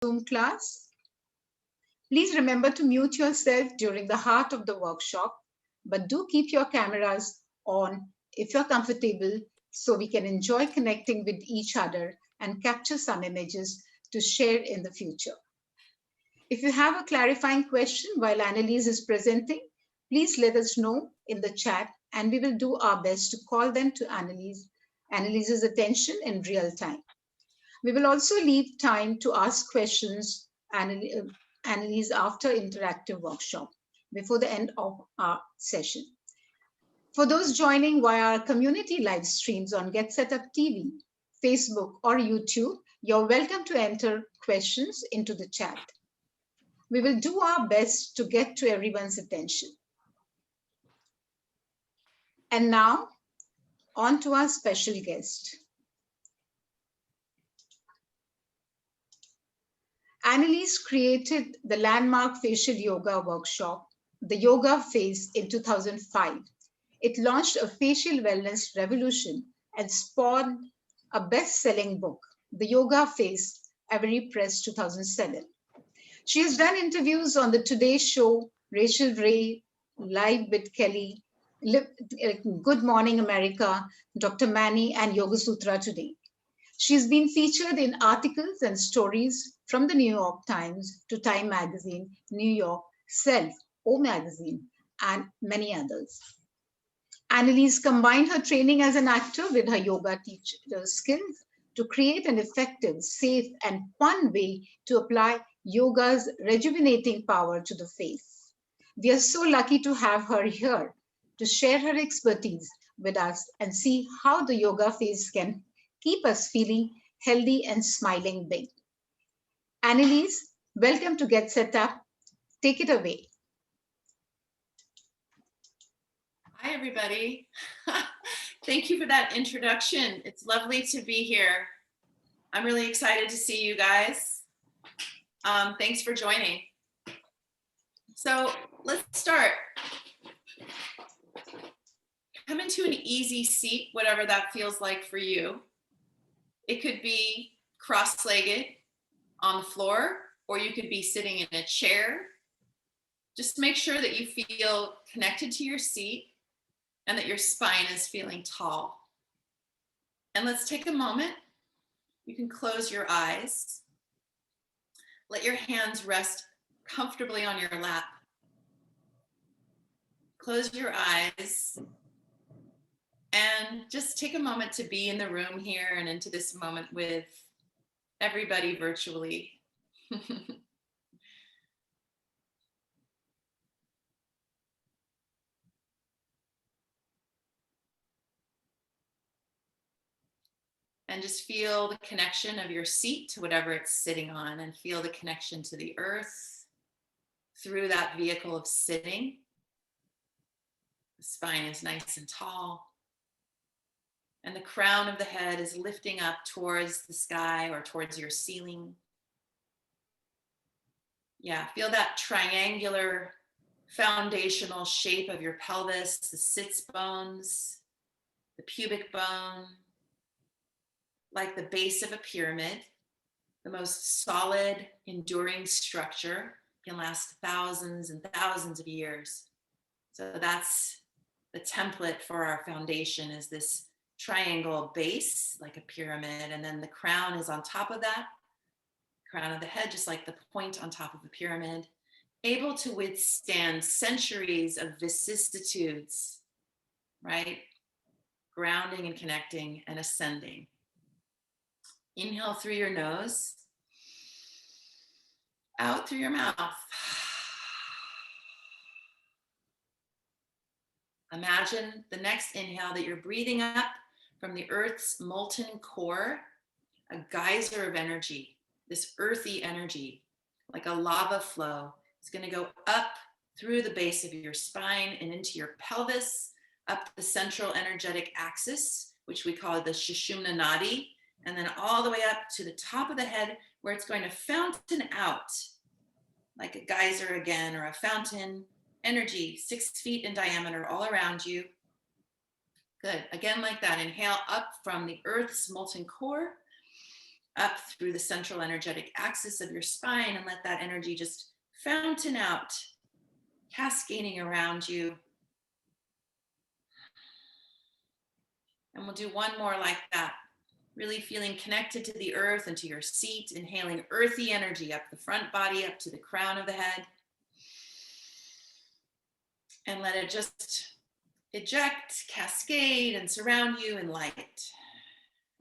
Zoom class. Please remember to mute yourself during the heart of the workshop, but do keep your cameras on if you're comfortable so we can enjoy connecting with each other and capture some images to share in the future. If you have a clarifying question while Annelise is presenting, please let us know in the chat and we will do our best to call them to Annelise's attention in real time. We will also leave time to ask questions, Annelise, after interactive workshop before the end of our session. For those joining via our community live streams on Get Set Up TV, Facebook, or YouTube, you're welcome to enter questions into the chat. We will do our best to get to everyone's attention. And now, on to our special guest. Annelise created the landmark facial yoga workshop, the Yoga Face, in 2005. It launched a facial wellness revolution and spawned a best-selling book, The Yoga Face, Avery Press 2007. She has done interviews on the Today Show, Rachel Ray, Live with Kelly, Good Morning America, Dr. Manny, and Yoga Sutra Today. She's been featured in articles and stories from the New York Times to Time Magazine, New York, Self, O Magazine, and many others. Annelise combined her training as an actor with her yoga teacher skills to create an effective, safe, and fun way to apply yoga's rejuvenating power to the face. We are so lucky to have her here to share her expertise with us and see how the yoga face can keep us feeling healthy and smiling big. Annelise, welcome to Get Set Up. Take it away. Hi, everybody. Thank you for that introduction. It's lovely to be here. I'm really excited to see you guys. Thanks for joining. So let's start. Come into an easy seat, whatever that feels like for you. It could be cross-legged on the floor, or you could be sitting in a chair. Just make sure that you feel connected to your seat and that your spine is feeling tall. And let's take a moment. You can close your eyes. Let your hands rest comfortably on your lap. Close your eyes and just take a moment to be in the room here and into this moment with everybody virtually. And just feel the connection of your seat to whatever it's sitting on, and feel the connection to the earth through that vehicle of sitting. The spine is nice and tall. And the crown of the head is lifting up towards the sky or towards your ceiling. Yeah, feel that triangular foundational shape of your pelvis, the sits bones, the pubic bone, like the base of a pyramid. The most solid, enduring structure can last thousands and thousands of years. So that's the template for our foundation, is this triangle base, like a pyramid, and then the crown is on top of that. Crown of the head, just like the point on top of a pyramid, able to withstand centuries of vicissitudes, right? Grounding and connecting and ascending. Inhale through your nose, out through your mouth. Imagine the next inhale that you're breathing up from the earth's molten core, a geyser of energy, this earthy energy, like a lava flow. It's going to go up through the base of your spine and into your pelvis, up the central energetic axis, which we call the Sushumna Nadi, and then all the way up to the top of the head, where it's going to fountain out like a geyser again, or a fountain. Energy 6 feet in diameter all around you. Good. Again, like that. Inhale up from the earth's molten core, up through the central energetic axis of your spine, and let that energy just fountain out, cascading around you. And we'll do one more like that. Really feeling connected to the earth and to your seat, inhaling earthy energy up the front body, up to the crown of the head. And let it just eject, cascade, and surround you in light.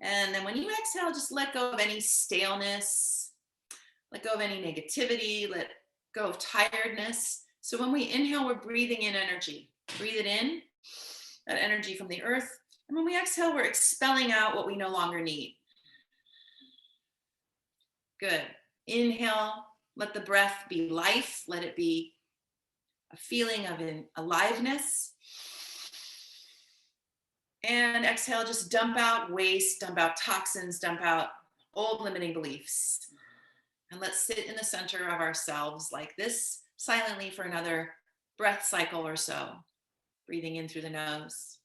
And then when you exhale, just let go of any staleness, let go of any negativity, let go of tiredness. So when we inhale, we're breathing in energy. Breathe it in, that energy from the earth. And when we exhale, we're expelling out what we no longer need. Good. Inhale, let the breath be life. Let it be a feeling of aliveness. And exhale, just dump out waste, dump out toxins, dump out old limiting beliefs. And let's sit in the center of ourselves like this, silently for another breath cycle or so. Breathing in through the nose.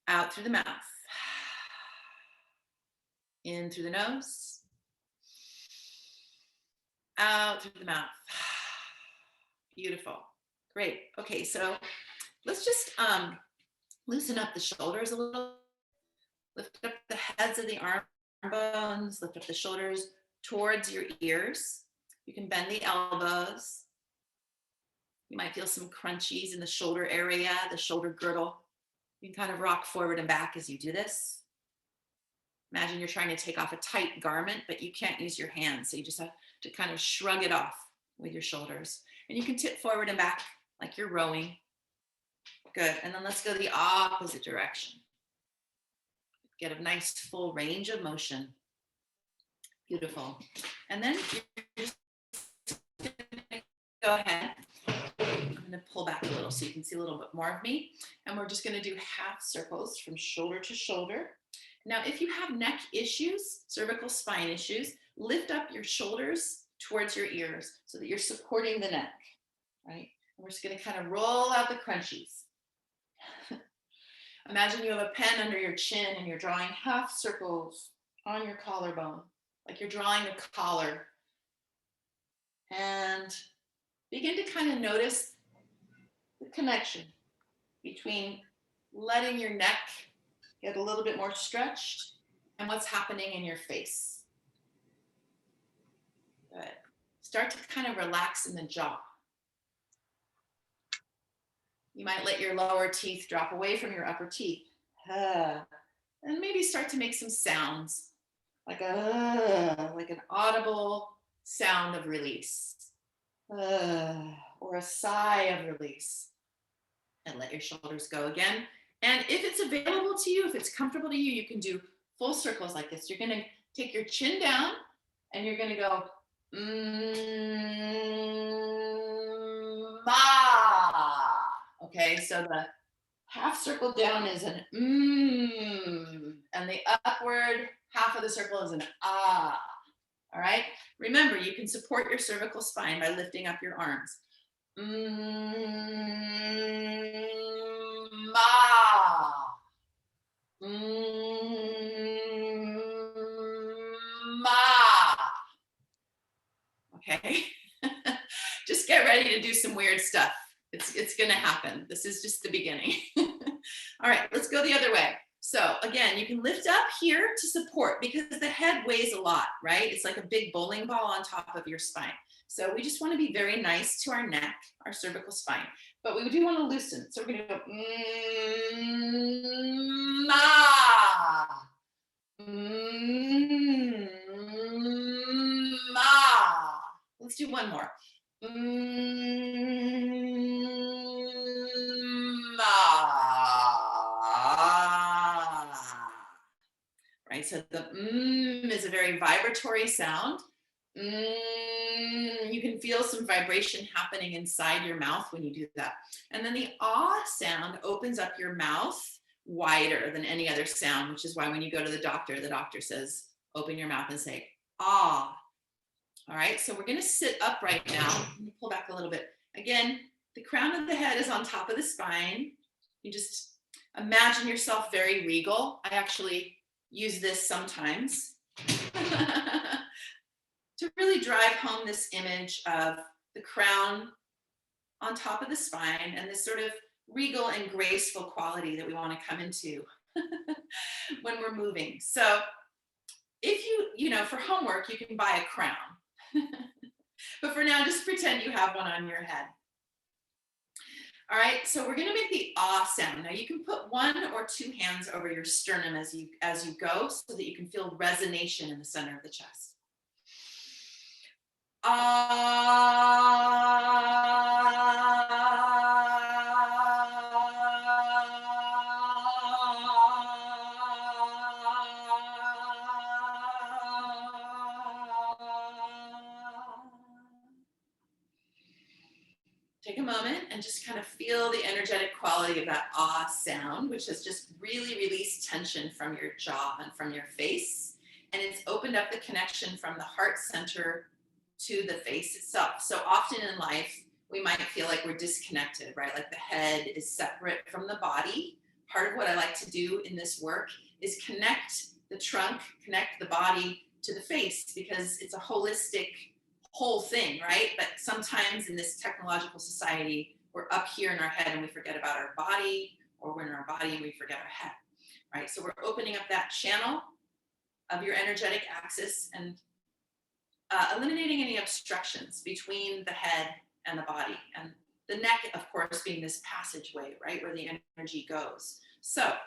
Out through the mouth. In through the nose. Out through the mouth. Beautiful. Great. Okay, so let's just loosen up the shoulders a little. Lift up the heads of the arm bones. Lift up the shoulders towards your ears. You can bend the elbows. You might feel some crunchies in the shoulder area, the shoulder girdle. You can kind of rock forward and back as you do this. Imagine you're trying to take off a tight garment, but you can't use your hands. So you just have to kind of shrug it off with your shoulders. And you can tip forward and back like you're rowing. Good. And then let's go the opposite direction. Get a nice full range of motion. Beautiful. And then you're just gonna go ahead. I'm going to pull back a little so you can see a little bit more of me. And we're just going to do half circles from shoulder to shoulder. Now, if you have neck issues, cervical spine issues, lift up your shoulders towards your ears so that you're supporting the neck, right? And we're just going to kind of roll out the crunchies. Imagine you have a pen under your chin and you're drawing half circles on your collarbone, like you're drawing a collar. And begin to kind of notice the connection between letting your neck get a little bit more stretched and what's happening in your face. Good. Start to kind of relax in the jaw. You might let your lower teeth drop away from your upper teeth. And maybe start to make some sounds, like an audible sound of release. Or a sigh of release. And let your shoulders go again. And if it's available to you, if it's comfortable to you, you can do full circles like this. You're going to take your chin down and you're going to go, ma. Okay, so the half circle down is an and the upward half of the circle is an ah. All right, remember, you can support your cervical spine by lifting up your arms. Ma. Ma. Okay, just get ready to do some weird stuff. It's gonna happen. This is just the beginning. All right, let's go the other way. So again, you can lift up here to support because the head weighs a lot, right? It's like a big bowling ball on top of your spine. So we just want to be very nice to our neck, our cervical spine, but we do want to loosen. So we're going to go, ma, ma. Let's do one more. Right, so the is a very vibratory sound. You can feel some vibration happening inside your mouth when you do that. And then the ah sound opens up your mouth wider than any other sound, which is why when you go to the doctor says, open your mouth and say, ah. All right, so we're gonna sit upright now. Let me pull back a little bit. Again, the crown of the head is on top of the spine. You just imagine yourself very regal. I actually use this sometimes. to really drive home this image of the crown on top of the spine and this sort of regal and graceful quality that we want to come into when we're moving. So if you know, for homework, you can buy a crown. But for now, just pretend you have one on your head. All right, so we're gonna make the ah sound. Now you can put one or two hands over your sternum as you go so that you can feel resonation in the center of the chest. Take a moment and just kind of feel the energetic quality of that ah sound, which has just really released tension from your jaw and from your face. And it's opened up the connection from the heart center to the face itself. So often in life, we might feel like we're disconnected, right? Like the head is separate from the body. Part of what I like to do in this work is connect the trunk, connect the body to the face, because it's a holistic whole thing, right? But sometimes in this technological society, we're up here in our head and we forget about our body, or we're in our body and we forget our head, right? So we're opening up that channel of your energetic axis and eliminating any obstructions between the head and the body, and the neck, of course, being this passageway, right, where the energy goes. So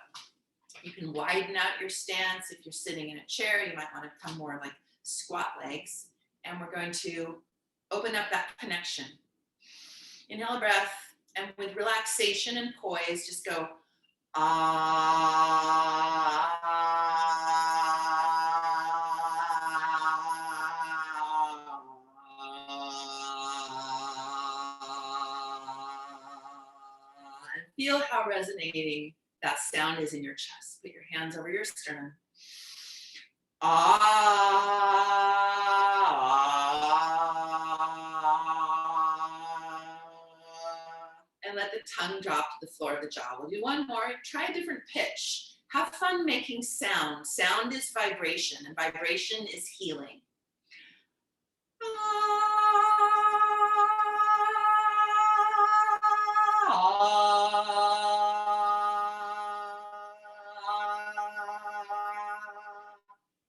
you can widen out your stance. If you're sitting in a chair, you might want to come more like squat legs, and we're going to open up that connection. Inhale a breath, and with relaxation and poise, just go and feel how resonating that sound is in your chest. Put your hands over your sternum. And let the tongue drop to the floor of the jaw. We'll do one more. Try a different pitch. Have fun making sound. Sound is vibration, and vibration is healing.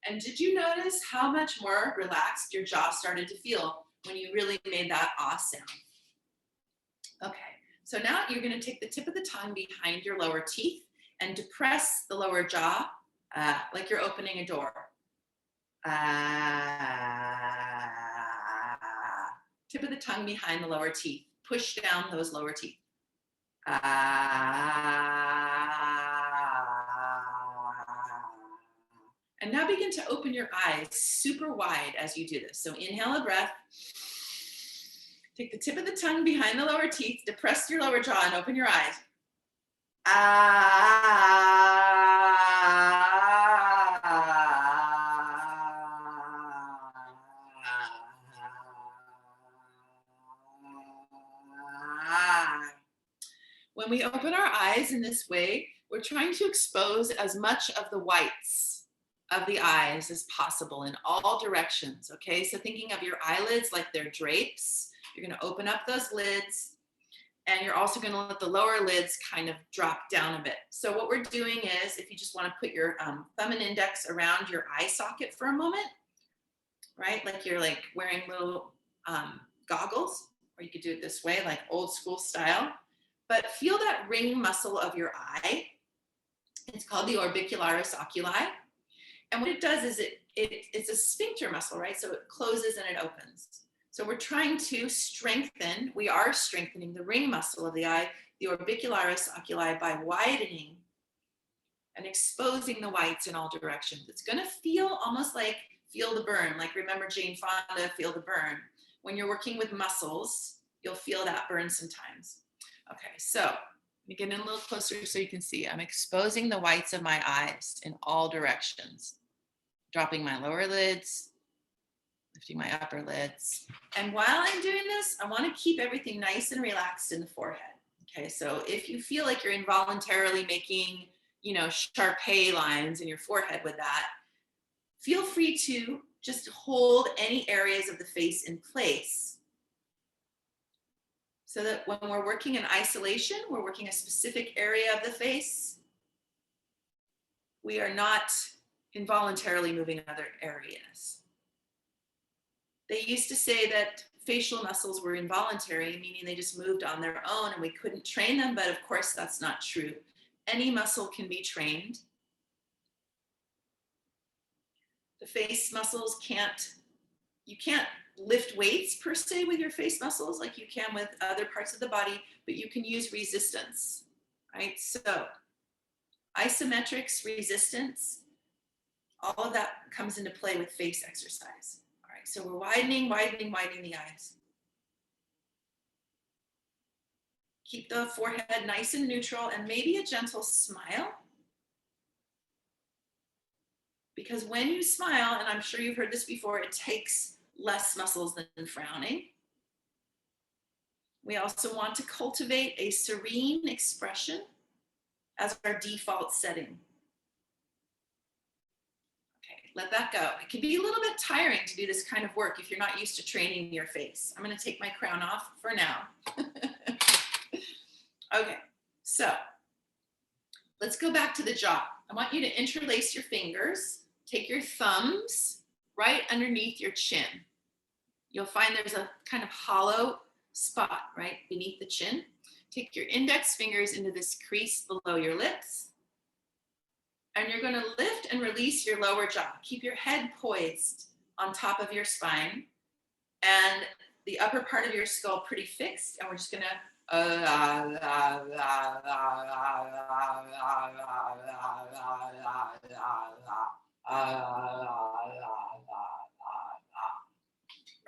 And did you notice how much more relaxed your jaw started to feel when you really made that ah sound? Okay, so now you're going to take the tip of the tongue behind your lower teeth and depress the lower jaw like you're opening a door. Tip of the tongue behind the lower teeth. Push down those lower teeth. And now begin to open your eyes super wide as you do this. So inhale a breath. Take the tip of the tongue behind the lower teeth, depress your lower jaw, and open your eyes. When we open our eyes in this way, we're trying to expose as much of the whites of the eyes as possible in all directions, okay? So thinking of your eyelids like they're drapes, you're gonna open up those lids, and you're also gonna let the lower lids kind of drop down a bit. So what we're doing is, if you just wanna put your thumb and index around your eye socket for a moment, right? Like you're like wearing little goggles, or you could do it this way, like old school style. But feel that ring muscle of your eye. It's called the orbicularis oculi. And what it does is it's a sphincter muscle, right? So it closes and it opens. So we're trying to strengthen, we are strengthening the ring muscle of the eye, the orbicularis oculi, by widening and exposing the whites in all directions. It's gonna feel almost like feel the burn, like remember Jane Fonda, feel the burn. When you're working with muscles, you'll feel that burn sometimes. Okay, so let me get in a little closer so you can see. I'm exposing the whites of my eyes in all directions. Dropping my lower lids, lifting my upper lids. And while I'm doing this, I want to keep everything nice and relaxed in the forehead. Okay, so if you feel like you're involuntarily making, Sharpay lines in your forehead with that, feel free to just hold any areas of the face in place so that when we're working in isolation, we're working a specific area of the face, we are not involuntarily moving other areas. They used to say that facial muscles were involuntary, meaning they just moved on their own and we couldn't train them, but of course that's not true. Any muscle can be trained. The face muscles you can't lift weights per se with your face muscles like you can with other parts of the body, but you can use resistance, right? So isometrics, resistance, all of that comes into play with face exercise. All right, so we're widening the eyes. Keep the forehead nice and neutral and maybe a gentle smile. Because when you smile, and I'm sure you've heard this before, it takes less muscles than frowning. We also want to cultivate a serene expression as our default setting. Okay, let that go. It can be a little bit tiring to do this kind of work if you're not used to training your face. I'm going to take my crown off for now. Okay, so let's go back to the jaw. I want you to interlace your fingers. Take your thumbs right underneath your chin. You'll find there's a kind of hollow spot right beneath the chin. Take your index fingers into this crease below your lips. And you're going to lift and release your lower jaw. Keep your head poised on top of your spine and the upper part of your skull pretty fixed. And we're just going to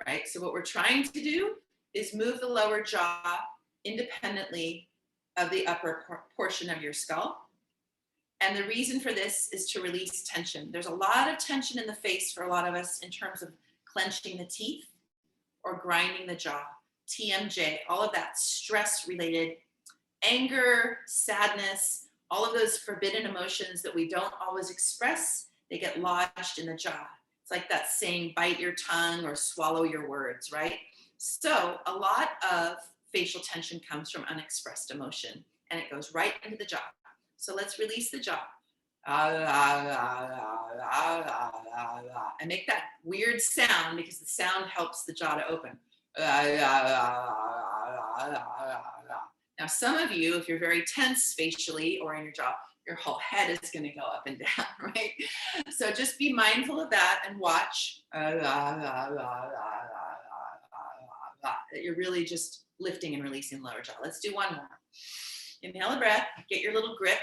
right? So what we're trying to do is move the lower jaw independently of the upper portion of your skull. And the reason for this is to release tension. There's a lot of tension in the face for a lot of us in terms of clenching the teeth or grinding the jaw. TMJ, all of that stress-related anger, sadness, all of those forbidden emotions that we don't always express, they get lodged in the jaw. It's like that saying, bite your tongue or swallow your words, right? So a lot of facial tension comes from unexpressed emotion and it goes right into the jaw. So let's release the jaw. And make that weird sound because the sound helps the jaw to open. Now, some of you, if you're very tense facially or in your jaw, your whole head is going to go up and down, right? So just be mindful of that and watch that you're really just lifting and releasing the lower jaw. Let's do one more. Inhale a breath, get your little grip,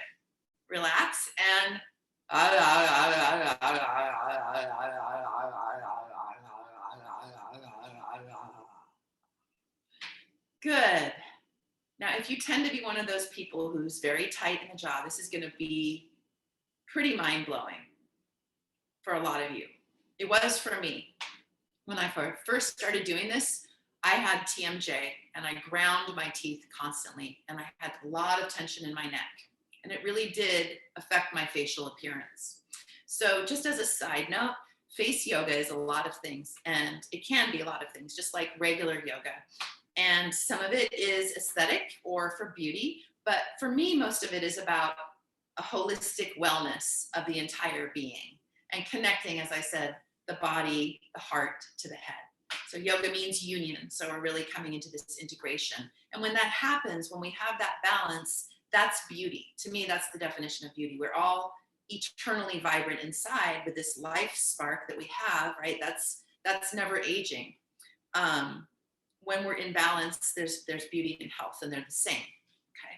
relax, and good. Now, if you tend to be one of those people who's very tight in the jaw, this is going to be pretty mind-blowing for a lot of you. It was for me. When I first started doing this, I had TMJ and I ground my teeth constantly and I had a lot of tension in my neck. And it really did affect my facial appearance. So just as a side note, face yoga is a lot of things and it can be a lot of things, just like regular yoga. And some of it is aesthetic or for beauty, but for me, most of it is about a holistic wellness of the entire being and connecting, as I said, the body, the heart to the head. So yoga means union. So we're really coming into this integration. And when that happens, when we have that balance, that's beauty. To me, that's the definition of beauty. We're all eternally vibrant inside with this life spark that we have, right? That's never aging. When we're in balance, there's beauty and health, and they're the same. Okay.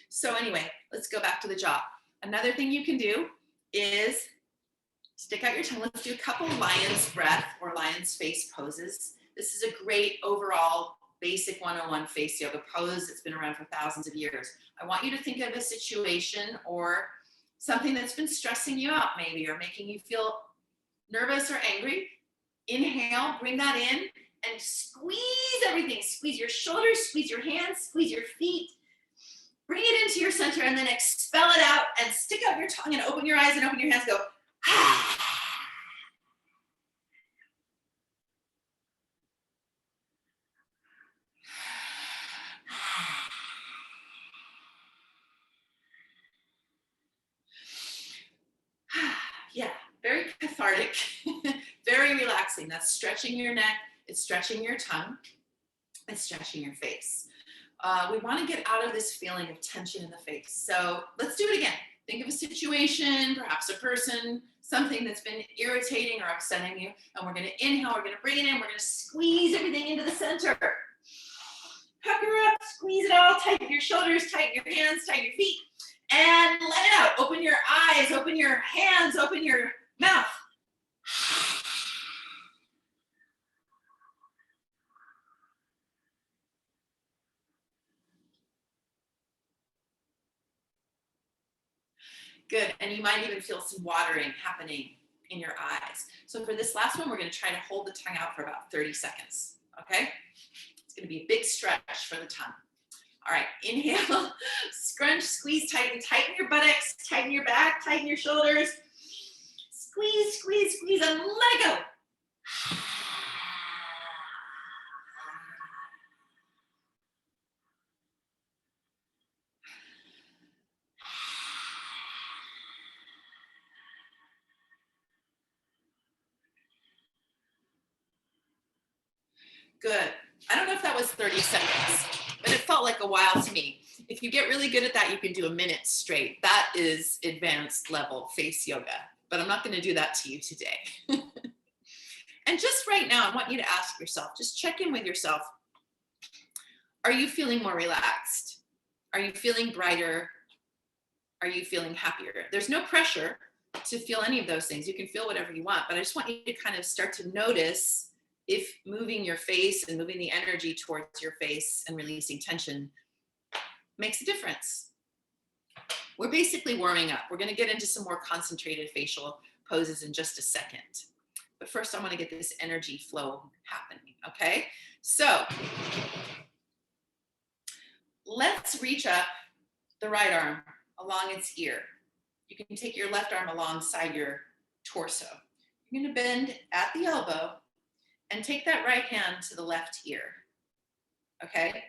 So anyway, let's go back to the jaw. Another thing you can do is stick out your tongue. Let's do a couple lion's breath or lion's face poses. This is a great overall basic 101 face yoga pose. It's been around for thousands of years. I want you to think of a situation or something that's been stressing you out maybe or making you feel nervous or angry. Inhale, bring that in and squeeze everything. Squeeze your shoulders, squeeze your hands, squeeze your feet. Bring it into your center and then expel it out and stick out your tongue and open your eyes and open your hands. Go, ah. cathartic, very relaxing. That's stretching your neck, it's stretching your tongue, it's stretching your face. We want to get out of this feeling of tension in the face. So let's do it again. Think of a situation, perhaps a person, something that's been irritating or upsetting you. And we're going to inhale, we're going to bring it in, we're going to squeeze everything into the center. Pucker up, squeeze it all, tighten your shoulders, tighten your hands, tighten your feet, and let it out. Open your eyes, open your hands, open your mouth. Good, and you might even feel some watering happening in your eyes. So for this last one, we're going to try to hold the tongue out for about 30 seconds, okay? It's going to be a big stretch for the tongue. All right, inhale, scrunch, squeeze, tighten your buttocks, tighten your back, tighten your shoulders. Squeeze, squeeze, squeeze, and let it go. Good. I don't know if that was 30 seconds, but it felt like a while to me. If you get really good at that, you can do a minute straight. That is advanced level face yoga, but I'm not going to do that to you today. And just right now, I want you to ask yourself, just check in with yourself. Are you feeling more relaxed? Are you feeling brighter? Are you feeling happier? There's no pressure to feel any of those things. You can feel whatever you want, but I just want you to kind of start to notice if moving your face and moving the energy towards your face and releasing tension makes a difference. We're basically warming up. We're going to get into some more concentrated facial poses in just a second. But first, I want to get this energy flow happening, okay? So let's reach up the right arm along its ear. You can take your left arm alongside your torso. You're going to bend at the elbow and take that right hand to the left ear, okay?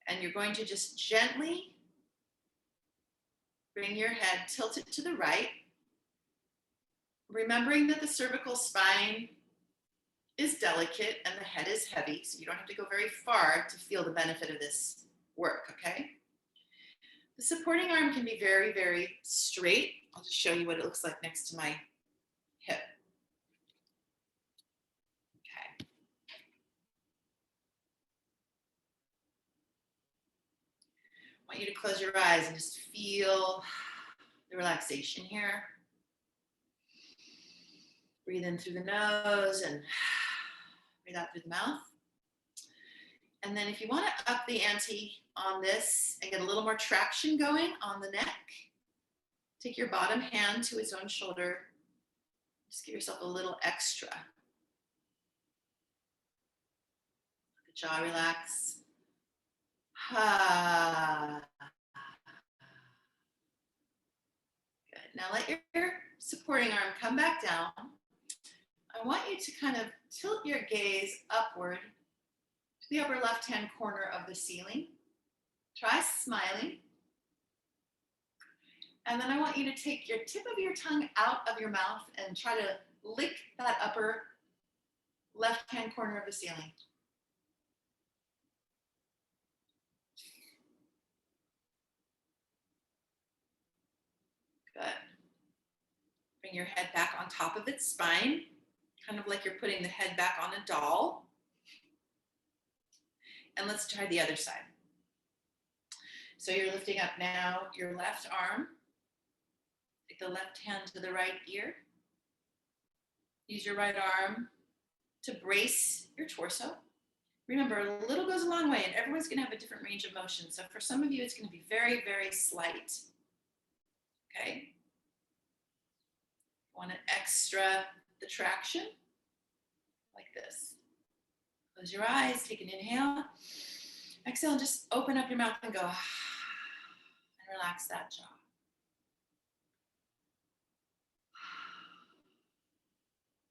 And you're going to just gently bring your head, tilt it to the right, remembering that the cervical spine is delicate and the head is heavy, so you don't have to go very far to feel the benefit of this work, okay? The supporting arm can be very, very straight. I'll just show you what it looks like next to my hip. Okay. I want you to close your eyes and just feel the relaxation here. Breathe in through the nose and breathe out through the mouth. And then if you want to up the ante on this and get a little more traction going on the neck, take your bottom hand to its own shoulder. Just give yourself a little extra. Let the jaw relax. Good. Now let your supporting arm come back down. I want you to kind of tilt your gaze upward to the upper left-hand corner of the ceiling. Try smiling. And then I want you to take your tip of your tongue out of your mouth and try to lick that upper left-hand corner of the ceiling. Good. Bring your head back on top of its spine, kind of like you're putting the head back on a doll. And let's try the other side. So you're lifting up now your left arm. Take the left hand to the right ear. Use your right arm to brace your torso. Remember, a little goes a long way, and everyone's going to have a different range of motion. So for some of you, it's going to be very, very slight. Okay? Want to extra the traction like this. Close your eyes, take an inhale. Exhale, and just open up your mouth and go, and relax that jaw.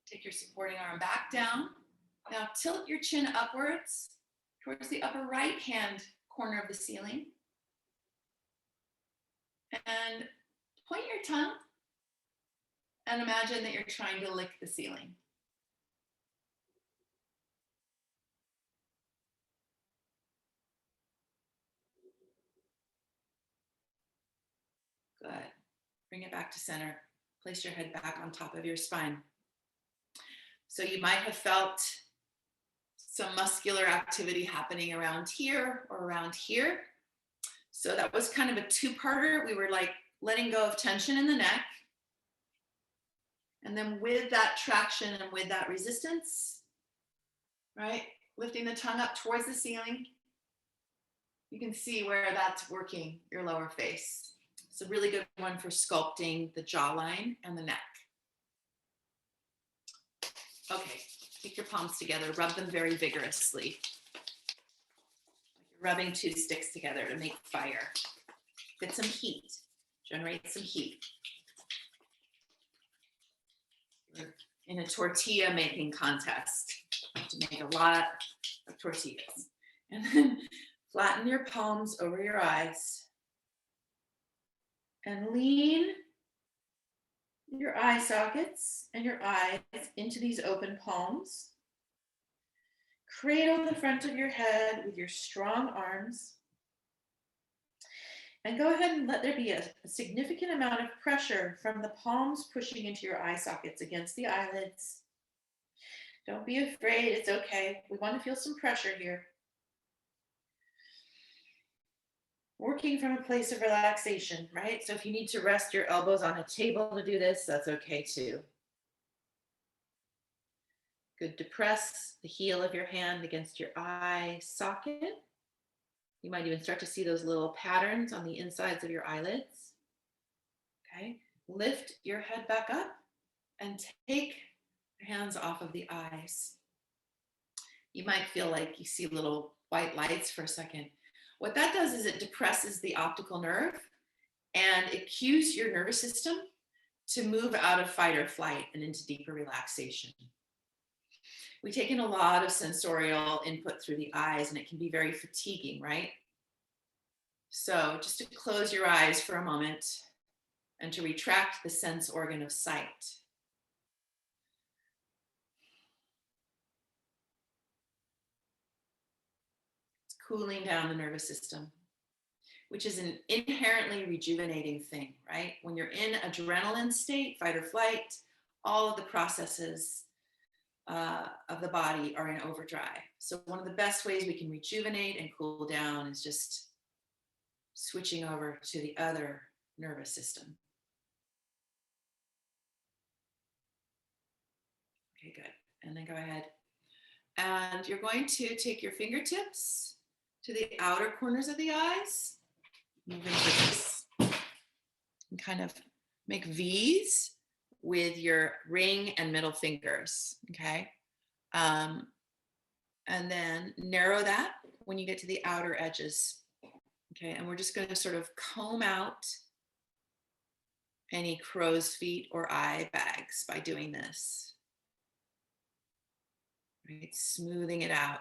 Take your supporting arm back down. Now tilt your chin upwards towards the upper right hand corner of the ceiling. And point your tongue And imagine that you're trying to lick the ceiling. Good. Bring it back to center. Place your head back on top of your spine. So you might have felt some muscular activity happening around here or around here. So that was kind of a two-parter. We were like letting go of tension in the neck. And then with that traction and with that resistance, right, lifting the tongue up towards the ceiling, you can see where that's working your lower face. It's a really good one for sculpting the jawline and the neck. Okay, take your palms together, rub them very vigorously. Like you're rubbing two sticks together to make fire. Get some heat, generate some heat. We're in a tortilla making contest to make a lot of tortillas. And then flatten your palms over your eyes and lean your eye sockets and your eyes into these open palms. Cradle the front of your head with your strong arms. And go ahead and let there be a significant amount of pressure from the palms pushing into your eye sockets against the eyelids. Don't be afraid, it's okay. We want to feel some pressure here. Working from a place of relaxation, right? So if you need to rest your elbows on a table to do this, that's okay too. Good to press the heel of your hand against your eye socket. You might even start to see those little patterns on the insides of your eyelids. Okay, lift your head back up and take your hands off of the eyes. You might feel like you see little white lights for a second. What that does is it depresses the optical nerve and it cues your nervous system to move out of fight or flight and into deeper relaxation. We take in a lot of sensorial input through the eyes and it can be very fatiguing, right? So just to close your eyes for a moment and to retract the sense organ of sight. It's cooling down the nervous system, which is an inherently rejuvenating thing, right? When you're in adrenaline state, fight or flight, all of the processes of the body are in overdrive. So one of the best ways we can rejuvenate and cool down is just switching over to the other nervous system. Okay, good. And then go ahead. And you're going to take your fingertips to the outer corners of the eyes. Move into this and kind of make V's with your ring and middle fingers, okay? And then narrow that when you get to the outer edges, okay? And we're just gonna sort of comb out any crow's feet or eye bags by doing this, right? Smoothing it out.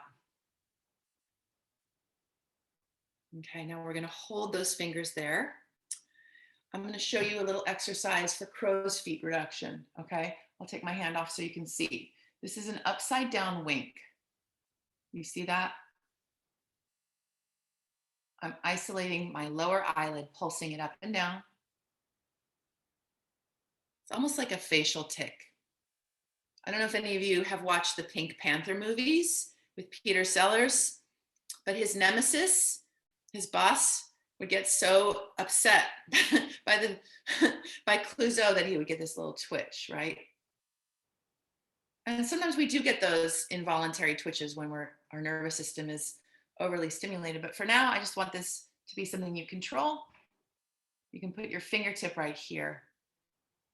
Okay, now we're gonna hold those fingers there. I'm gonna show you a little exercise for crow's feet reduction, okay? I'll take my hand off so you can see. This is an upside down wink. You see that? I'm isolating my lower eyelid, pulsing it up and down. It's almost like a facial tic. I don't know if any of you have watched the Pink Panther movies with Peter Sellers, but his nemesis, his boss, would get so upset by Clouseau that he would get this little twitch, right? And sometimes we do get those involuntary twitches when our nervous system is overly stimulated. But for now, I just want this to be something you control. You can put your fingertip right here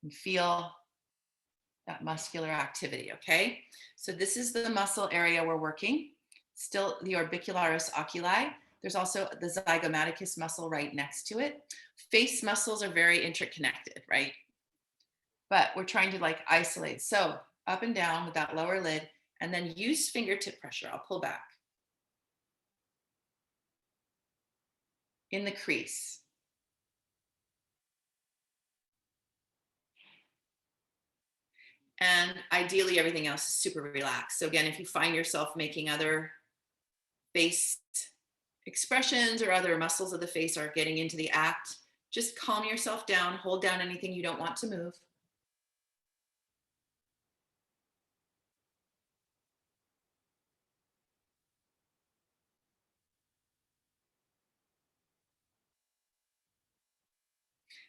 and feel that muscular activity, okay? So this is the muscle area we're working. Still the orbicularis oculi. There's also the zygomaticus muscle right next to it. Face muscles are very interconnected, right? But we're trying to like isolate. So up and down with that lower lid, and then use fingertip pressure. I'll pull back. In the crease. And ideally, everything else is super relaxed. So again, if you find yourself making other face expressions or other muscles of the face are getting into the act, just calm yourself down, hold down anything you don't want to move.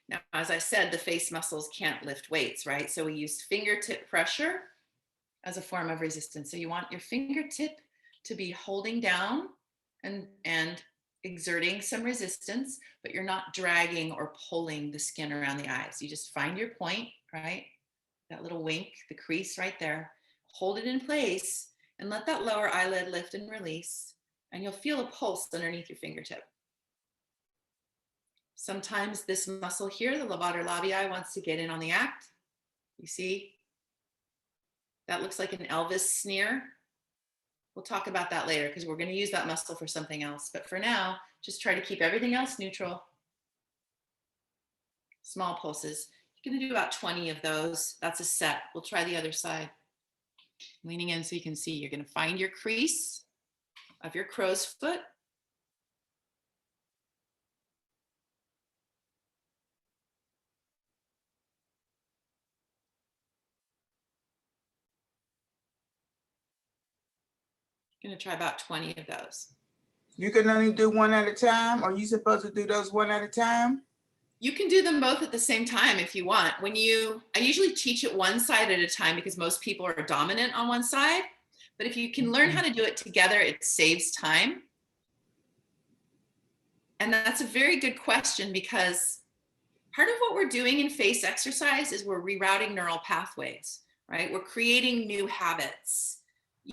Now, as I said, the face muscles can't lift weights, right? So we use fingertip pressure as a form of resistance. So you want your fingertip to be holding down and exerting some resistance, but you're not dragging or pulling the skin around the eyes. You just find your point, right? That little wink, the crease right there. Hold it in place and let that lower eyelid lift and release. And you'll feel a pulse underneath your fingertip. Sometimes this muscle here, the levator labii, wants to get in on the act. You see, that looks like an Elvis sneer. We'll talk about that later because we're going to use that muscle for something else. But for now, just try to keep everything else neutral. Small pulses. You're going to do about 20 of those. That's a set. We'll try the other side. Leaning in so you can see. You're going to find your crease of your crow's foot. Going to try about 20 of those. You can only do one at a time? Are you supposed to do those one at a time? You can do them both at the same time if you want. I usually teach it one side at a time because most people are dominant on one side. But if you can learn how to do it together, it saves time. And that's a very good question because part of what we're doing in face exercise is we're rerouting neural pathways, right? We're creating new habits.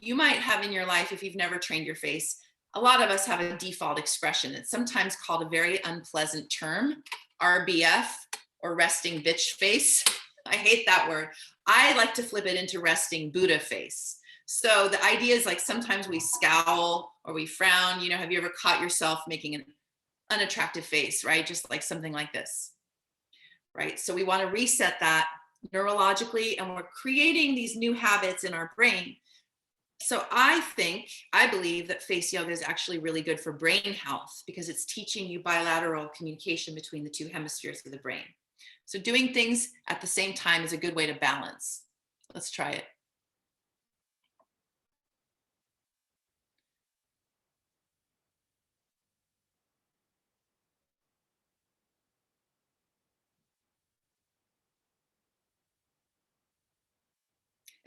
You might have in your life, if you've never trained your face, a lot of us have a default expression. It's sometimes called a very unpleasant term, RBF, or resting bitch face. I hate that word. I like to flip it into resting Buddha face. So the idea is like sometimes we scowl or we frown. You know, have you ever caught yourself making an unattractive face, right? Just like something like this, right? So we want to reset that neurologically, and we're creating these new habits in our brain. So I believe that face yoga is actually really good for brain health because it's teaching you bilateral communication between the two hemispheres of the brain. So doing things at the same time is a good way to balance. Let's try it.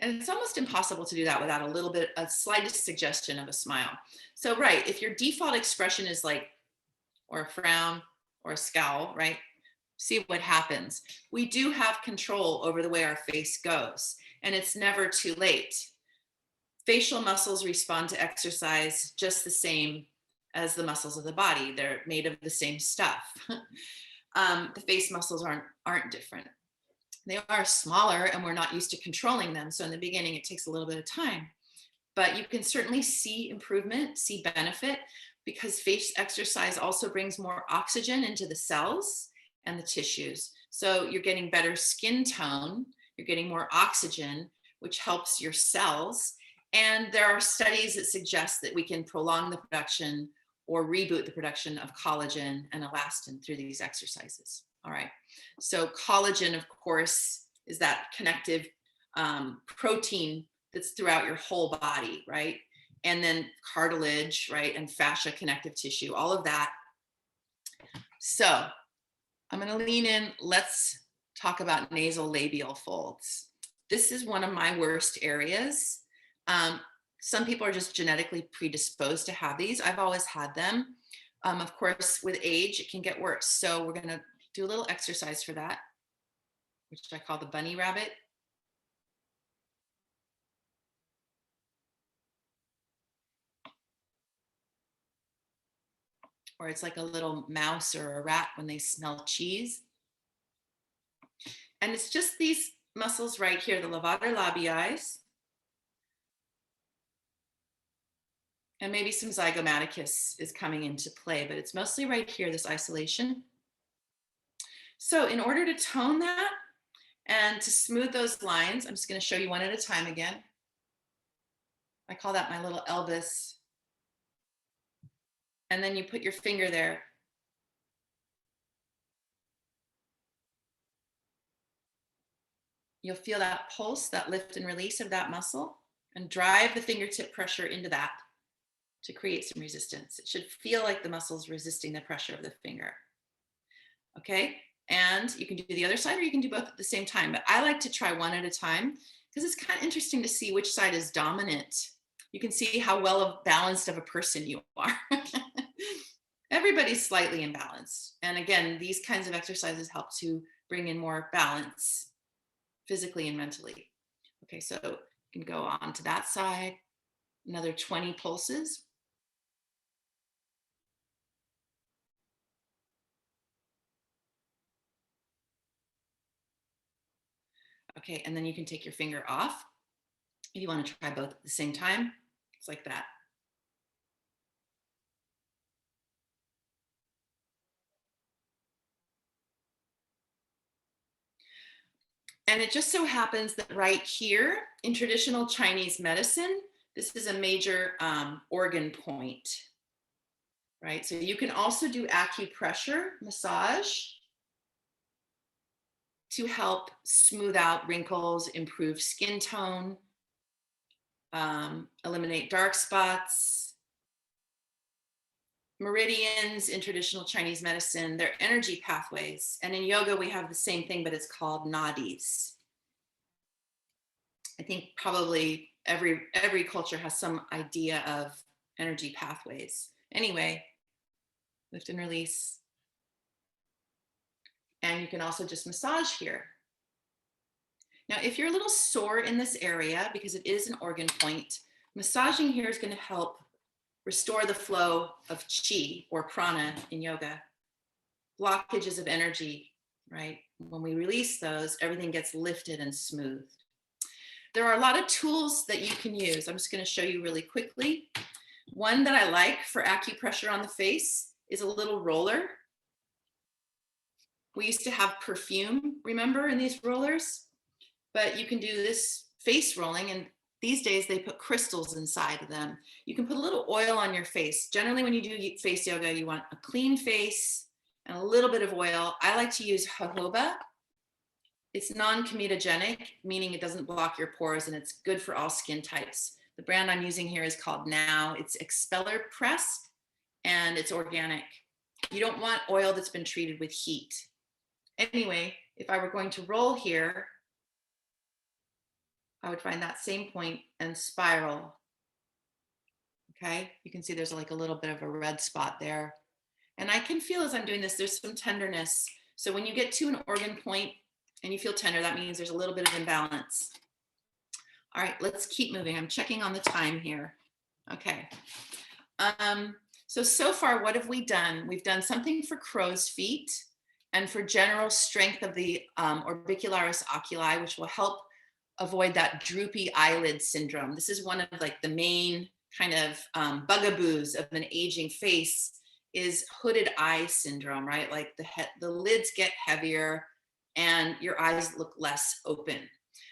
And it's almost impossible to do that without a slightest suggestion of a smile. So, right, if your default expression is like, or a frown or a scowl, right? See what happens. We do have control over the way our face goes, and it's never too late. Facial muscles respond to exercise just the same as the muscles of the body. They're made of the same stuff. The face muscles aren't different. They are smaller and we're not used to controlling them. So in the beginning, it takes a little bit of time, but you can certainly see improvement, see benefit, because face exercise also brings more oxygen into the cells and the tissues. So you're getting better skin tone, you're getting more oxygen, which helps your cells. And there are studies that suggest that we can prolong the production or reboot the production of collagen and elastin through these exercises. All right, so collagen, of course, is that connective protein that's throughout your whole body, right? And then cartilage, right? And fascia, connective tissue, all of that. So I'm going to lean in. Let's talk about nasolabial folds. This is one of my worst areas. Some people are just genetically predisposed to have these. I've always had them. Of course, with age, it can get worse. So we're going to do a little exercise for that, which I call the bunny rabbit. Or it's like a little mouse or a rat when they smell cheese. And it's just these muscles right here, the levator labii, and maybe some zygomaticus is coming into play, but it's mostly right here, this isolation. So in order to tone that And to smooth those lines, I'm just going to show you one at a time again. I call that my little Elvis. And then you put your finger there. You'll feel that pulse, that lift and release of that muscle, and drive the fingertip pressure into that to create some resistance. It should feel like the muscle's resisting the pressure of the finger. Okay, and you can do the other side or you can do both at the same time, but I like to try one at a time because it's kind of interesting to see which side is dominant. You can see how well balanced of a person you are. Everybody's slightly imbalanced. And again, these kinds of exercises help to bring in more balance physically and mentally. Okay, so you can go on to that side, another 20 pulses. Okay, and then you can take your finger off. If you want to try both at the same time, it's like that. And it just so happens that right here in traditional Chinese medicine, this is a major organ point, right? So you can also do acupressure massage to help smooth out wrinkles, improve skin tone, eliminate dark spots. Meridians in traditional Chinese medicine, they're energy pathways. And in yoga, we have the same thing, but it's called nadis. I think probably every culture has some idea of energy pathways. Anyway, lift and release. And you can also just massage here. Now, if you're a little sore in this area, because it is an organ point, massaging here is going to help restore the flow of chi or prana in yoga. Blockages of energy, right? When we release those, everything gets lifted and smoothed. There are a lot of tools that you can use. I'm just going to show you really quickly. One that I like for acupressure on the face is a little roller. We used to have perfume, remember, in these rollers? But you can do this face rolling, and these days they put crystals inside of them. You can put a little oil on your face. Generally, when you do face yoga, you want a clean face and a little bit of oil. I like to use jojoba. It's non-comedogenic, meaning it doesn't block your pores, and it's good for all skin types. The brand I'm using here is called Now. It's expeller pressed, and it's organic. You don't want oil that's been treated with heat. Anyway, if I were going to roll here, I would find that same point and spiral. Okay, you can see there's like a little bit of a red spot there. And I can feel as I'm doing this, there's some tenderness. So when you get to an organ point and you feel tender, that means there's a little bit of imbalance. All right, let's keep moving. I'm checking on the time here. Okay. So far, what have we done? We've done something for crow's feet and for general strength of the orbicularis oculi, which will help avoid that droopy eyelid syndrome. This is one of like the main kind of bugaboos of an aging face is hooded eye syndrome, right? Like the lids get heavier and your eyes look less open.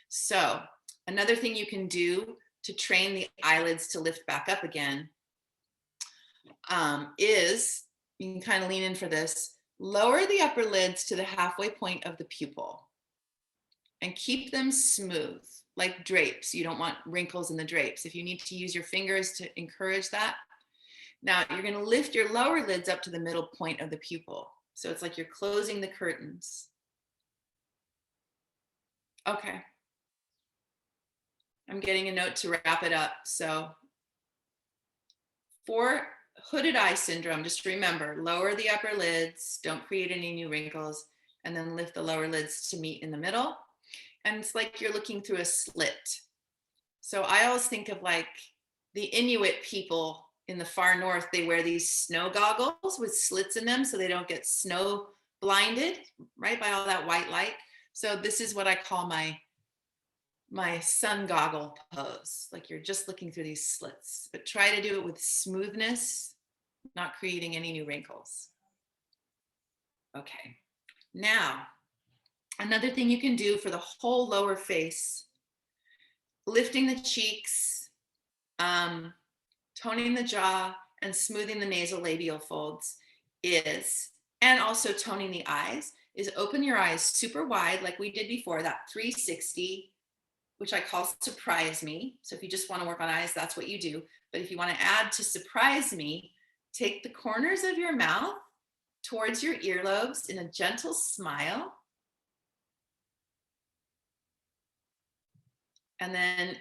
So another thing you can do to train the eyelids to lift back up again is, you can kind of lean in for this, lower the upper lids to the halfway point of the pupil and keep them smooth, like drapes. You don't want wrinkles in the drapes. If you need to use your fingers to encourage that. Now you're going to lift your lower lids up to the middle point of the pupil. So it's like you're closing the curtains. Okay. I'm getting a note to wrap it up. So for hooded eye syndrome, just remember, lower the upper lids, don't create any new wrinkles, and then lift the lower lids to meet in the middle. And it's like you're looking through a slit. So I always think of like the Inuit people in the far north, they wear these snow goggles with slits in them so they don't get snow blinded, right, by all that white light. So this is what I call my sun goggle pose. Like you're just looking through these slits, but try to do it with smoothness, not creating any new wrinkles. Okay, now Another thing you can do for the whole lower face, lifting the cheeks, toning the jaw, and smoothing the nasolabial folds is, and also toning the eyes, is open your eyes super wide like we did before, that 360, which I call surprise me. So if you just want to work on eyes, that's what you do. But if you want to add to surprise me, take the corners of your mouth towards your earlobes in a gentle smile. And then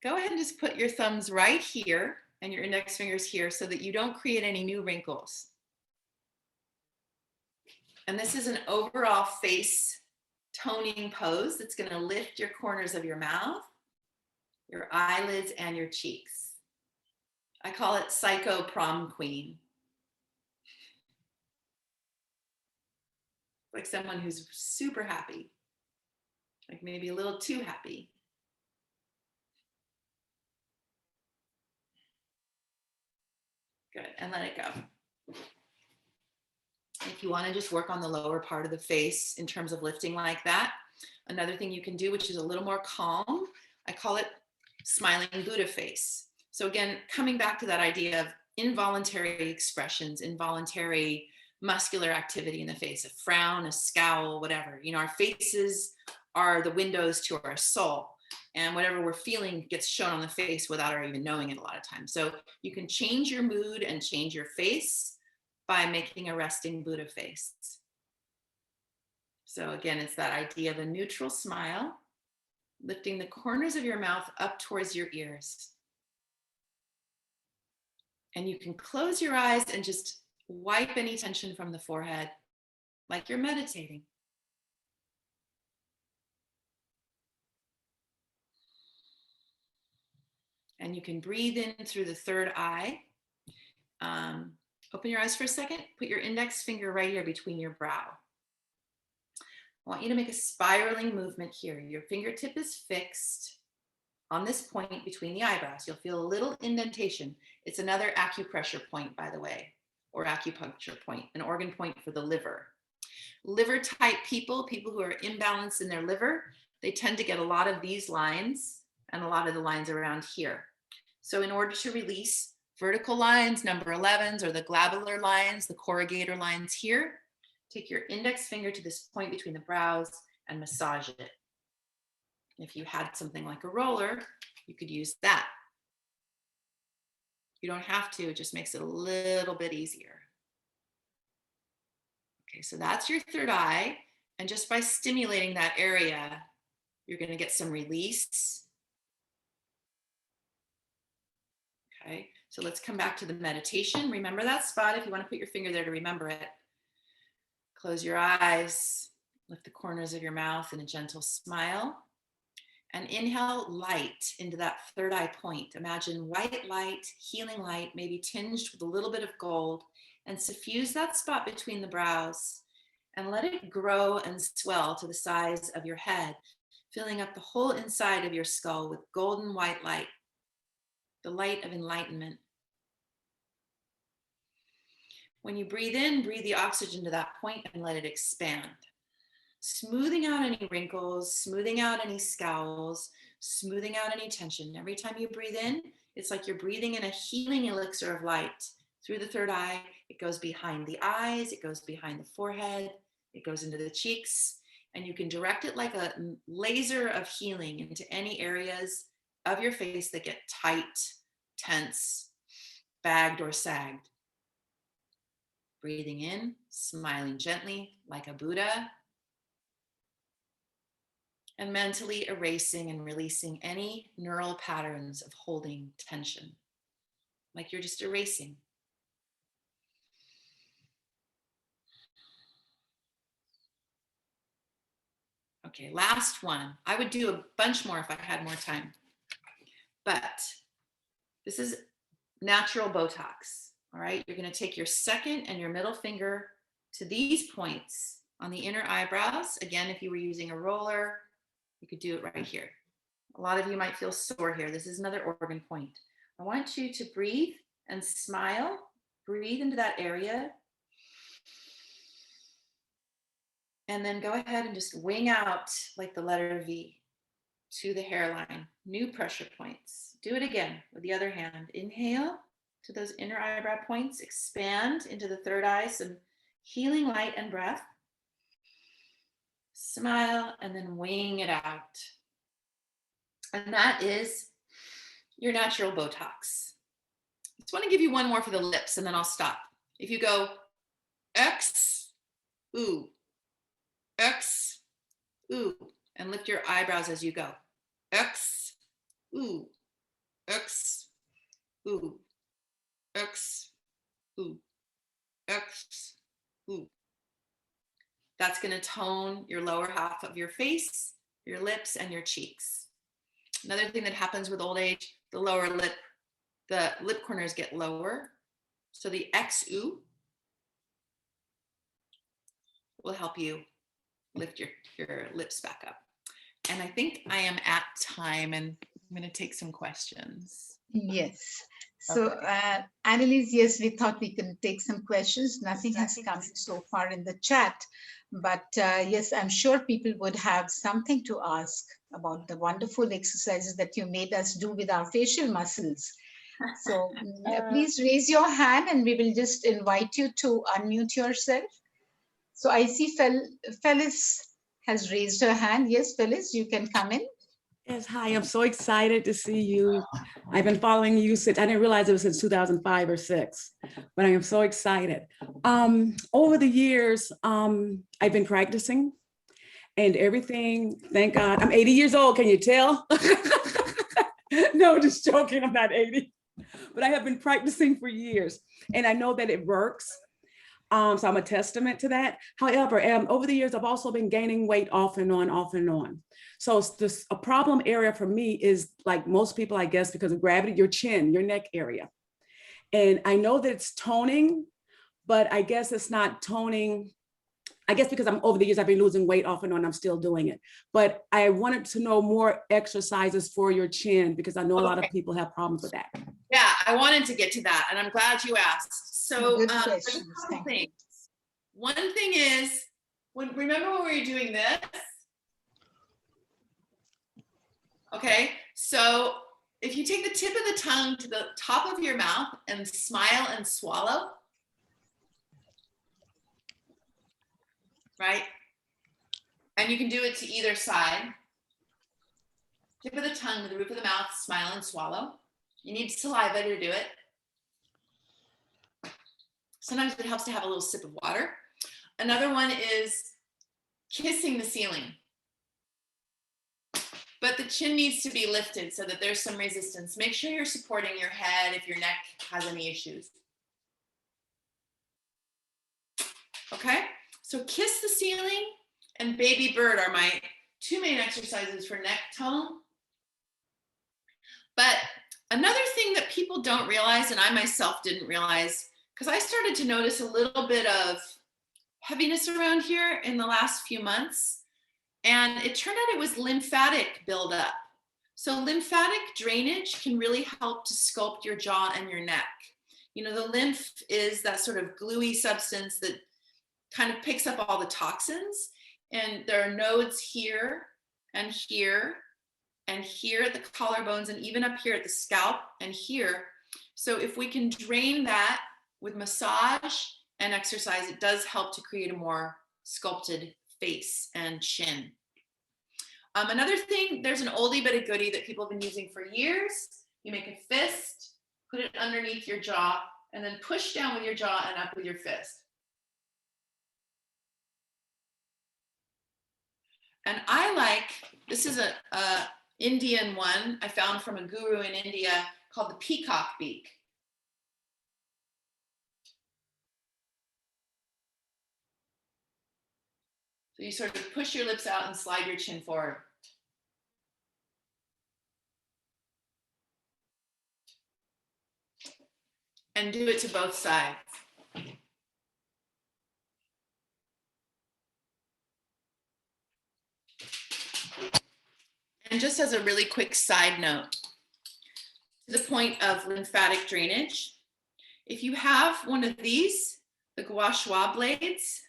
go ahead and just put your thumbs right here and your index fingers here so that you don't create any new wrinkles. And this is an overall face toning pose that's going to lift your corners of your mouth, your eyelids, and your cheeks. I call it Psycho Prom Queen. Like someone who's super happy, like maybe a little too happy. Good, and let it go. If you want to just work on the lower part of the face in terms of lifting like that, another thing you can do, which is a little more calm, I call it smiling Buddha face. So again, coming back to that idea of involuntary expressions, involuntary muscular activity in the face, a frown, a scowl, whatever. You know, our faces are the windows to our soul, and whatever we're feeling gets shown on the face without our even knowing it a lot of times. So you can change your mood and change your face by making a resting Buddha face. So again, it's that idea of a neutral smile, lifting the corners of your mouth up towards your ears. And you can close your eyes and just wipe any tension from the forehead, like you're meditating. And you can breathe in through the third eye. Open your eyes for a second. Put your index finger right here between your brow. I want you to make a spiraling movement here. Your fingertip is fixed on this point between the eyebrows. You'll feel a little indentation. It's another acupressure point, by the way, or acupuncture point, an organ point for the liver. Liver type people, people who are imbalanced in their liver, they tend to get a lot of these lines and a lot of the lines around here. So in order to release vertical lines, number 11s, or the globular lines, the corrugator lines here, take your index finger to this point between the brows and massage it. If you had something like a roller, you could use that. You don't have to, it just makes it a little bit easier. Okay, so that's your third eye. And just by stimulating that area, you're going to get some release. Okay, so let's come back to the meditation. Remember that spot if you want to put your finger there to remember it. Close your eyes, lift the corners of your mouth in a gentle smile, and inhale light into that third eye point. Imagine white light, healing light, maybe tinged with a little bit of gold, and suffuse that spot between the brows and let it grow and swell to the size of your head, filling up the whole inside of your skull with golden white light, the light of enlightenment. When you breathe in, breathe the oxygen to that point and let it expand. Smoothing out any wrinkles, smoothing out any scowls, smoothing out any tension. Every time you breathe in, it's like you're breathing in a healing elixir of light through the third eye. It goes behind the eyes, it goes behind the forehead, it goes into the cheeks, and you can direct it like a laser of healing into any areas of your face that get tight, tense, bagged, or sagged. Breathing in, smiling gently like a Buddha, and mentally erasing and releasing any neural patterns of holding tension, like you're just erasing. Okay, last one. I would do a bunch more if I had more time, but this is natural Botox. All right, you're going to take your second and your middle finger to these points on the inner eyebrows. Again, if you were using a roller, you could do it right here. A lot of you might feel sore here. This is another organ point. I want you to breathe and smile. Breathe into that area. And then go ahead and just wing out like the letter V to the hairline. New pressure points. Do it again with the other hand. Inhale to those inner eyebrow points. Expand into the third eye. Some healing light and breath. Smile and then wing it out. And that is your natural Botox. I just want to give you one more for the lips and then I'll stop. If you go X, ooh, X, ooh, and lift your eyebrows as you go. X, ooh, X, ooh, X, ooh, X, ooh. That's going to tone your lower half of your face, your lips, and your cheeks. Another thing that happens with old age, the lower lip, the lip corners get lower. So the X, ooh, will help you lift your lips back up. And I think I am at time and I'm going to take some questions. Yes. So, Annelise, yes, we thought we can take some questions. Nothing has come so far in the chat. But yes, I'm sure people would have something to ask about the wonderful exercises that you made us do with our facial muscles. So please raise your hand and we will just invite you to unmute yourself. So I see Phyllis has raised her hand. Yes, Phyllis, you can come in. Yes, hi, I'm so excited to see you. I've been following you since, I didn't realize it was since 2005 or 6, but I am so excited. Over the years, I've been practicing and everything, thank God. I'm 80 years old, can you tell? No, just joking, I'm not 80. But I have been practicing for years and I know that it works. So I'm a testament to that. However, over the years, I've also been gaining weight off and on, off and on. So a problem area for me is, like most people, I guess, because of gravity, your chin, your neck area. And I know that it's toning, but I guess it's not toning. I guess because over the years, I've been losing weight off and on, I'm still doing it. But I wanted to know more exercises for your chin because I know a lot of people have problems with that. Yeah, I wanted to get to that and I'm glad you asked. So Good there's a questions. couple things. One thing is, remember when we were doing this? Okay, so if you take the tip of the tongue to the top of your mouth and smile and swallow, right? And you can do it to either side. Tip of the tongue to the roof of the mouth, smile and swallow. You need saliva to do it. Sometimes it helps to have a little sip of water. Another one is kissing the ceiling. But the chin needs to be lifted so that there's some resistance. Make sure you're supporting your head if your neck has any issues. Okay, so kiss the ceiling and baby bird are my two main exercises for neck tone. But another thing that people don't realize, and I myself didn't realize, because I started to notice a little bit of heaviness around here in the last few months. And it turned out it was lymphatic buildup. So lymphatic drainage can really help to sculpt your jaw and your neck. You know, the lymph is that sort of gluey substance that kind of picks up all the toxins. And there are nodes here and here and here at the collarbones and even up here at the scalp and here. So if we can drain that with massage and exercise, it does help to create a more sculpted face and chin. Another thing, there's an oldie but a goodie that people have been using for years. You make a fist, put it underneath your jaw, and then push down with your jaw and up with your fist. And I like, this is a Indian one I found from a guru in India called the peacock beak. So you sort of push your lips out and slide your chin forward. And do it to both sides. And just as a really quick side note, to the point of lymphatic drainage, if you have one of these, the gua sha blades,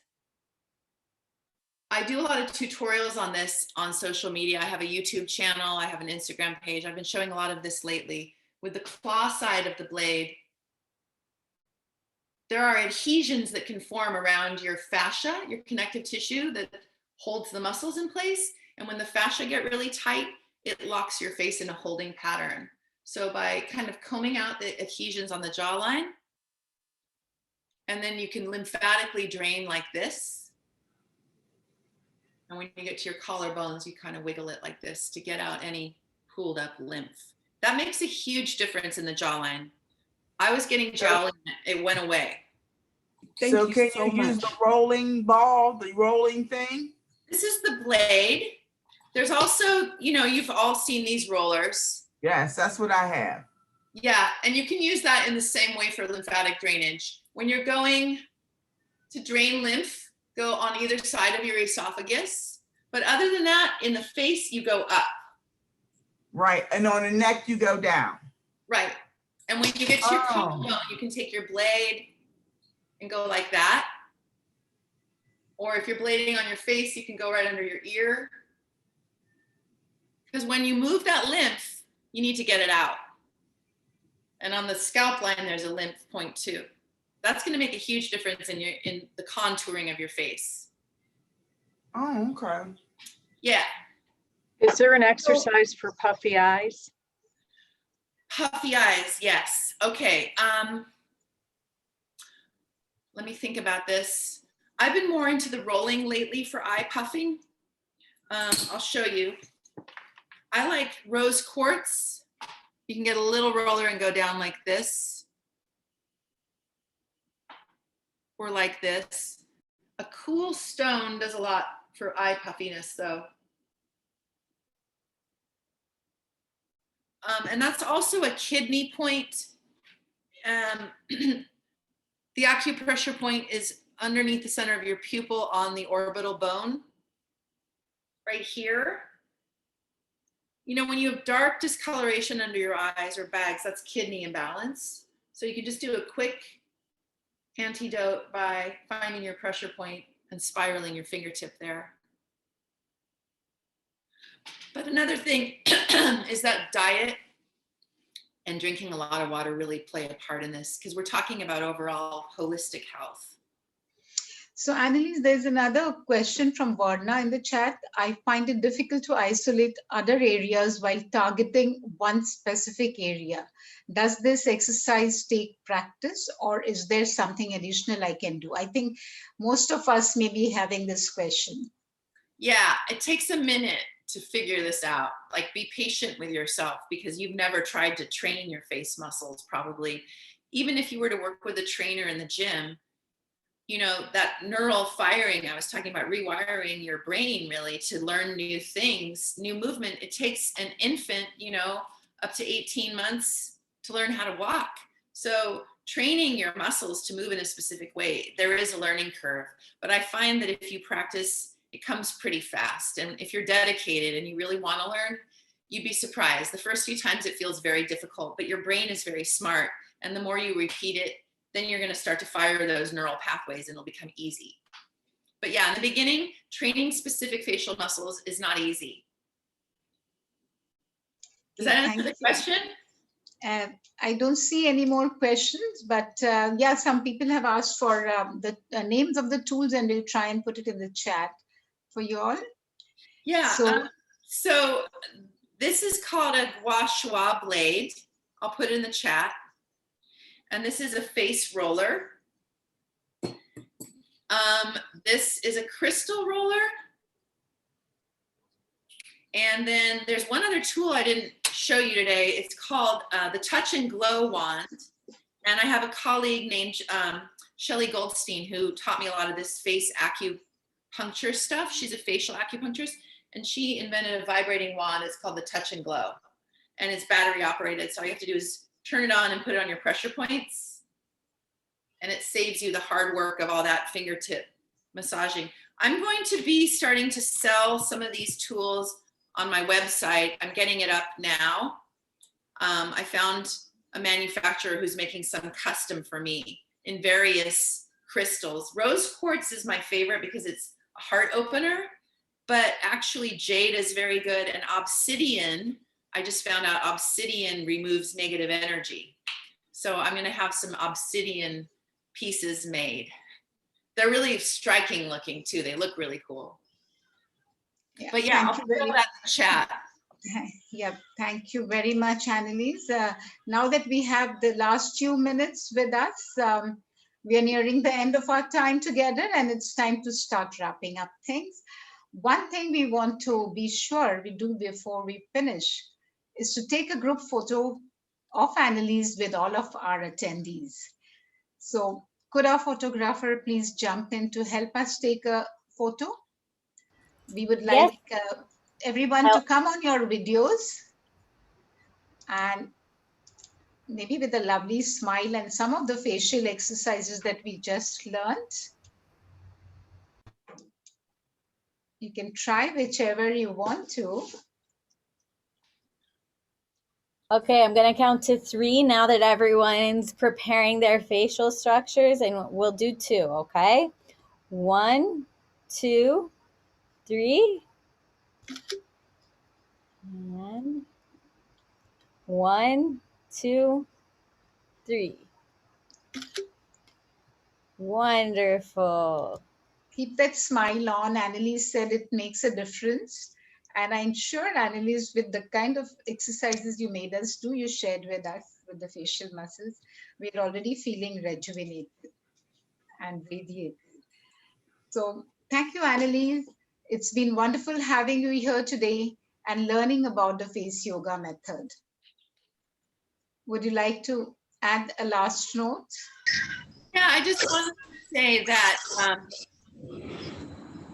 I do a lot of tutorials on this on social media. I have a YouTube channel. I have an Instagram page. I've been showing a lot of this lately. With the claw side of the blade, there are adhesions that can form around your fascia, your connective tissue that holds the muscles in place. And when the fascia get really tight, it locks your face in a holding pattern. So by kind of combing out the adhesions on the jawline, and then you can lymphatically drain like this. And when you get to your collarbones, you kind of wiggle it like this to get out any pooled up lymph. That makes a huge difference in the jawline. I was getting jowling, it went away. Thank So you can so you use much. the rolling ball, the rolling thing? This is the blade. There's also, you know, you've all seen these rollers. Yes, that's what I have. Yeah, and you can use that in the same way for lymphatic drainage. When you're going to drain lymph, go on either side of your esophagus. But other than that, in the face, you go up. Right, and on the neck, you go down. Right. And when you get to your Oh. collarbone, you can take your blade and go like that. Or if you're blading on your face, you can go right under your ear. Because when you move that lymph, you need to get it out. And on the scalp line, there's a lymph point too. That's going to make a huge difference in the contouring of your face. Oh, okay. Yeah. Is there an exercise for puffy eyes? Puffy eyes, yes. Okay. Let me think about this. I've been more into the rolling lately for eye puffing. I'll show you. I like rose quartz. You can get a little roller and go down like this. Or like this. A cool stone does a lot for eye puffiness though. And that's also a kidney point. The acupressure point is underneath the center of your pupil on the orbital bone, right here. You know, when you have dark discoloration under your eyes or bags, that's kidney imbalance. So you can just do a quick antidote by finding your pressure point and spiraling your fingertip there. But another thing is that diet and drinking a lot of water really play a part in this because we're talking about overall holistic health. So Annelise, there's another question from Varna in the chat. I find it difficult to isolate other areas while targeting one specific area. Does this exercise take practice or is there something additional I can do? I think most of us may be having this question. Yeah, it takes a minute to figure this out. Like, be patient with yourself because you've never tried to train your face muscles probably. Even if you were to work with a trainer in the gym, you know, that neural firing, I was talking about rewiring your brain really to learn new things, new movement. It takes an infant, you know, up to 18 months to learn how to walk. So training your muscles to move in a specific way, there is a learning curve. But I find that if you practice, it comes pretty fast. And if you're dedicated and you really want to learn, you'd be surprised. The first few times it feels very difficult, but your brain is very smart. And the more you repeat it, then you're going to start to fire those neural pathways and it'll become easy. But yeah, in the beginning, training specific facial muscles is not easy. Does that answer the question? I don't see any more questions, but yeah, some people have asked for the names of the tools and we'll try and put it in the chat for you all. Yeah, so this is called a gua sha blade. I'll put it in the chat. And this is a face roller. This is a crystal roller. And then there's one other tool I didn't show you today. It's called the Touch and Glow wand. And I have a colleague named Shelly Goldstein who taught me a lot of this face acupuncture stuff. She's a facial acupuncturist and she invented a vibrating wand. It's called the Touch and Glow. And it's battery operated. So all you have to do is turn it on and put it on your pressure points. And it saves you the hard work of all that fingertip massaging. I'm going to be starting to sell some of these tools on my website. I'm getting it up now. I found a manufacturer who's making some custom for me in various crystals. Rose quartz is my favorite because it's heart opener, but actually jade is very good. And obsidian, I just found out obsidian removes negative energy. So I'm going to have some obsidian pieces made. They're really striking looking too. They look really cool. Yeah, But yeah, I'll thank put you that in the chat. Yeah, thank you very much, Annelise. Now that we have the last few minutes with us, we are nearing the end of our time together, and it's time to start wrapping up things. One thing we want to be sure we do before we finish is to take a group photo of Annelise with all of our attendees. So could our photographer please jump in to help us take a photo? We would like everyone to come on your videos and maybe with a lovely smile and some of the facial exercises that we just learned. You can try whichever you want to. Okay, I'm going to count to 3 now that everyone's preparing their facial structures, and we'll do 2, okay? 1, 2, 3. And 1, 2, 3. Wonderful. Keep that smile on. Annelise said it makes a difference. And I'm sure, Annelise, with the kind of exercises you made us do, you shared with us with the facial muscles, we're already feeling rejuvenated and radiated. So thank you, Annelise. It's been wonderful having you here today and learning about the face yoga method. Would you like to add a last note? Yeah, I just wanted to say that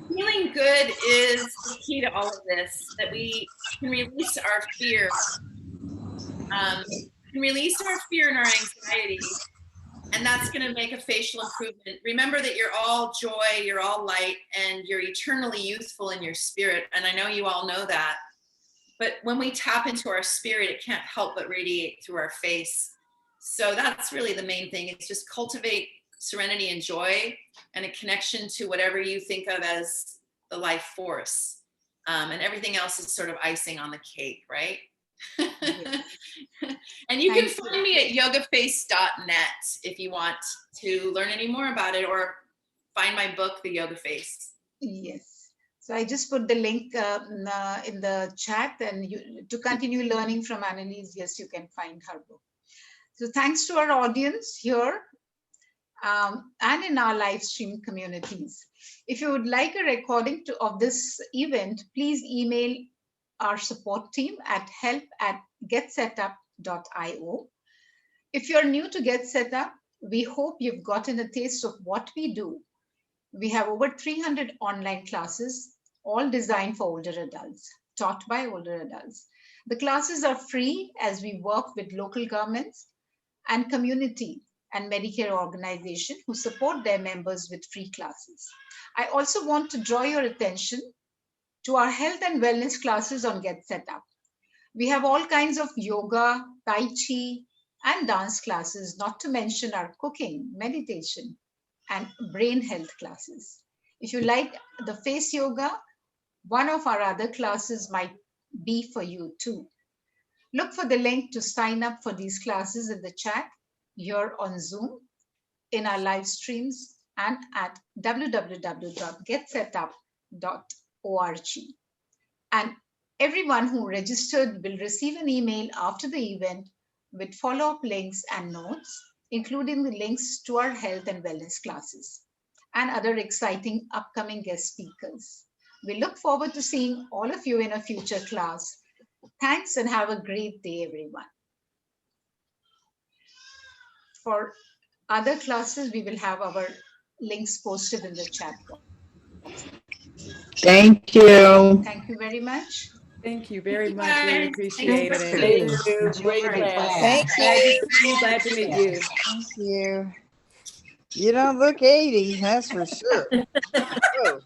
feeling good is the key to all of this, that we can release our fear. Can release our fear and our anxiety, and that's going to make a facial improvement. Remember that you're all joy, you're all light, and you're eternally youthful in your spirit. And I know you all know that. But when we tap into our spirit, it can't help but radiate through our face. So that's really the main thing. It's just cultivate serenity and joy and a connection to whatever you think of as the life force. And everything else is sort of icing on the cake, right? And you can find me at yogaface.net if you want to learn any more about it or find my book, The Yoga Face. Yes. So I just put the link in the chat, and to continue learning from Annelise, yes, you can find her book. So thanks to our audience here and in our live stream communities. If you would like a recording of this event, please email our support team at help@getsetup.io. If you're new to Get Set Up, we hope you've gotten a taste of what we do. We have over 300 online classes, all designed for older adults, taught by older adults. The classes are free as we work with local governments and community and Medicare organizations who support their members with free classes. I also want to draw your attention to our health and wellness classes on Get Set Up. We have all kinds of yoga, tai chi, and dance classes, not to mention our cooking, meditation, and brain health classes. If you like the face yoga, one of our other classes might be for you too. Look for the link to sign up for these classes in the chat here on Zoom, in our live streams, and at www.getsetup.org. And everyone who registered will receive an email after the event with follow-up links and notes, including the links to our health and wellness classes and other exciting upcoming guest speakers. We look forward to seeing all of you in a future class. Thanks and have a great day, everyone. For other classes, we will have our links posted in the chat box. Thank you. Thank you very much. Thank you very much. guys. Really appreciate Thanks for it. coming. Thank you. Enjoy your Great class. Thank Glad to you. see you. Glad to meet you. Thank you. You don't look 80, that's for sure. Oh.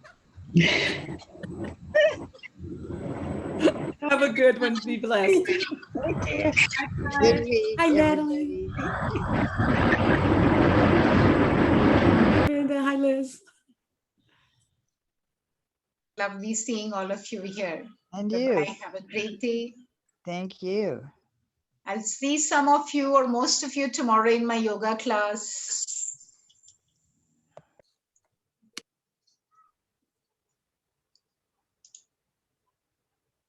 Have a good one. Be blessed. Thank you. Good week, Hi, Natalie. everybody. Hi, Linda. Hi, Liz. Lovely seeing all of you here. And Bye-bye. you. Have a great day. Thank you. I'll see some of you or most of you tomorrow in my yoga class.